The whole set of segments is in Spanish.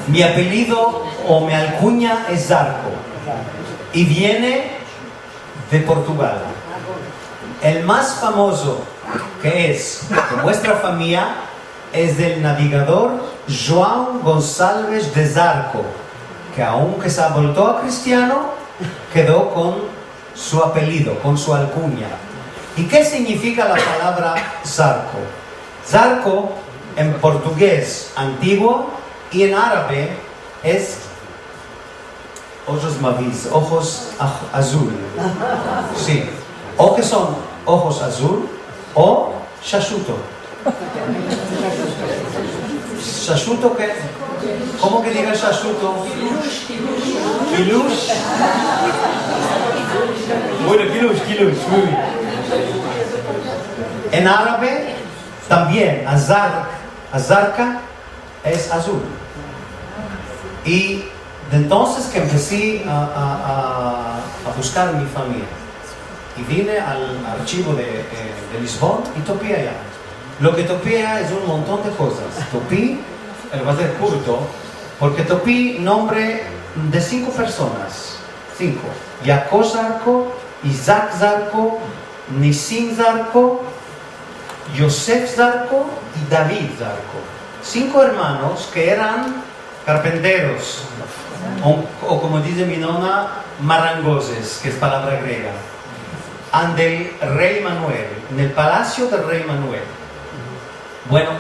Mi apellido o mi alcuña es Zarco y viene de Portugal. El más famoso que es de nuestra familia es del navegador João Gonçalves de Zarco, que aunque se ha vuelto a cristiano, quedó con su apellido, con su alcuña. ¿Y qué significa la palabra Zarco? Zarco en portugués antiguo y en árabe es ojos mavis, ojos azul. Sí, o que son ojos azul o chachuto. ¿Chachuto qué? ¿Cómo que diga chachuto? Kilush. Bueno, kilush, muy bien. En árabe también, azarca es azul. Y de entonces que empecé a buscar mi familia y vine al archivo de Lisbon y topé allá. Lo que topé allá es un montón de cosas. Topé, va a ser corto, porque topé nombre de 5 personas. 5. Jacob Zarco, Isaac Zarco, Nissim Zarco, Yosef Zarco y David Zarco. 5 hermanos que eran carpinteros, o como dice mi nonna, marangoses, que es palabra griega, del rey Manuel, en el palacio del rey Manuel. Bueno,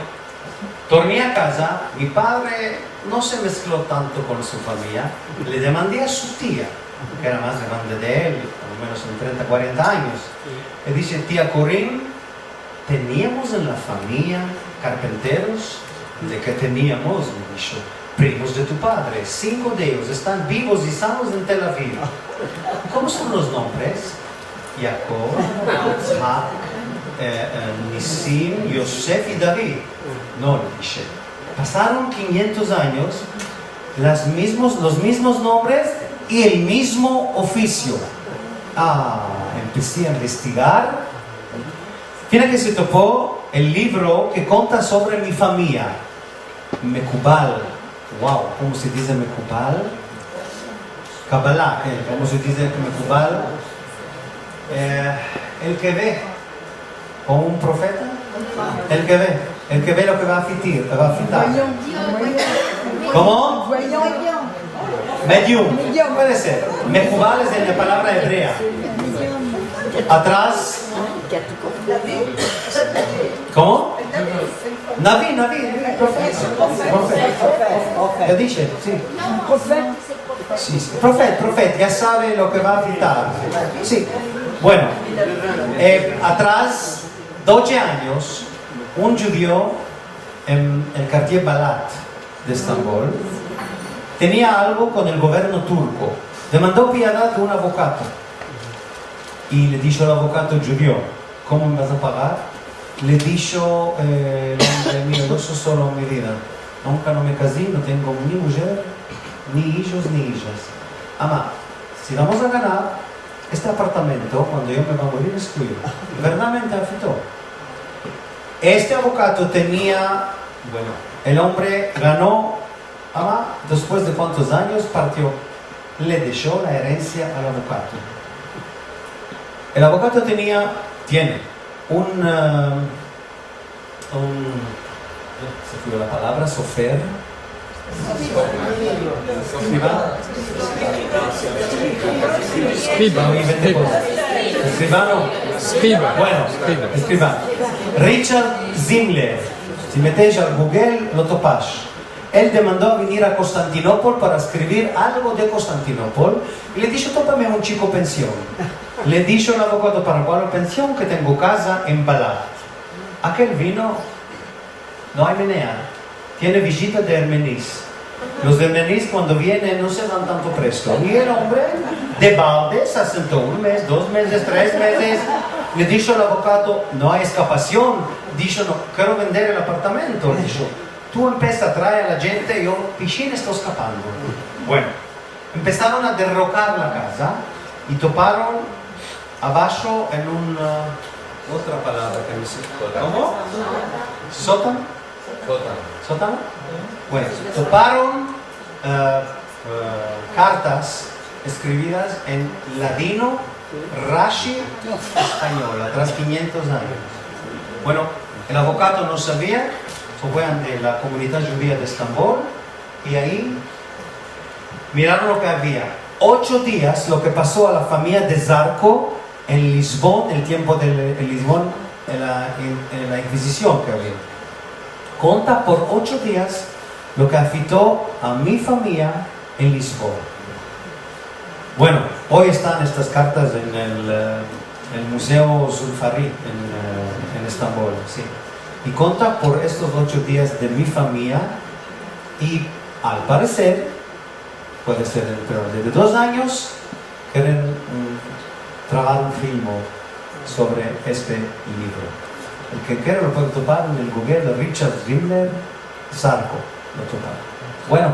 torné a casa, mi padre no se mezcló tanto con su familia, le demandé a su tía, que era más grande de él, por lo menos en 30, 40 años, le dice: tía Corín, teníamos en la familia carpinteros, de que teníamos, me dijo, primos de tu padre, 5 de ellos están vivos y sanos en Tel Aviv. ¿Cómo son los nombres? Jacob, Isaac, Nissim, Yosef y David. No, le dije. Pasaron 500 años, los mismos nombres y el mismo oficio. Empecé a investigar. Tiene que se topó el libro que cuenta sobre mi familia. Mekubal. Wow, ¿cómo se dice Mekubal? Kabbalah, ¿cómo se dice Mekubal? El que ve, o un profeta, el que ve lo que va a fitar. ¿Cómo? Medium, puede ser. Mekubal es de la palabra hebrea. Atrás. ¿Cómo? Naví, profeta. ¿Lo dice? Sí. Sí, profeta, ya sabe lo que va a fitar. Sí. Bueno, atrás, 12 años, un judío en el Cartier Balat de Estambul tenía algo con el gobierno turco. Demandó piedad a un abogado y le dijo al abogado judío: ¿cómo me vas a pagar? Le dijo el hombre mío: yo soy solo en mi vida, nunca no me casé, no tengo ni mujer, ni hijos ni hijas. Ama, si vamos a ganar este apartamento, cuando yo me voy a morir, es tuyo. Verdaderamente afectó. Este abogado tenía, bueno, el hombre ganó, ama, después de cuántos años partió, le dejó la herencia al abogado. El abogado tiene se fue la palabra, sofer. Escribano. Richard Zimler. Si metéis al Google, lo topáis. Él demandó a venir a Constantinopla para escribir algo de Constantinopla y le dijo: tópame un chico pensión. Le dijo al abogado: ¿para cuál pensión? Que tengo casa en Balat. Aquel vino, no hay menea, tiene visita de Hermenís. Los de Hermenís cuando vienen no se van tanto presto. Y el hombre de balde se asentó 1 mes, 2 meses, 3 meses. Le dijo al abogado: no hay escapación. Dijo: no, quiero vender el apartamento. Le dijo: tú empiezas a traer a la gente, yo pichín estoy escapando. Bueno, empezaron a derrocar la casa y toparon abajo en otra palabra que me sé. ¿Cómo? ¿Sótano? Sótano. Bueno, toparon cartas escritas en ladino, Rashi español, atrás 500 años. Bueno, el abogado no sabía, fue de la comunidad judía de Estambul, y ahí miraron lo que había. 8 días lo que pasó a la familia de Zarco en Lisbon, el tiempo de Lisbon, en la Inquisición que había. Conta por 8 días lo que afectó a mi familia en Lisboa. Bueno, hoy están estas cartas en el Museo Zulfari en Estambul, sí. Y conta por estos 8 días de mi familia, y al parecer, puede ser dentro de 2 años, quieren trabajar un film sobre este libro. El que quiera lo puede topar en el Google de Richard Rimmler, Zarco, lo topa. Bueno,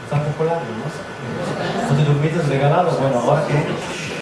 está popular, ¿no? ¿No te dormiste regalado? Bueno, ahora que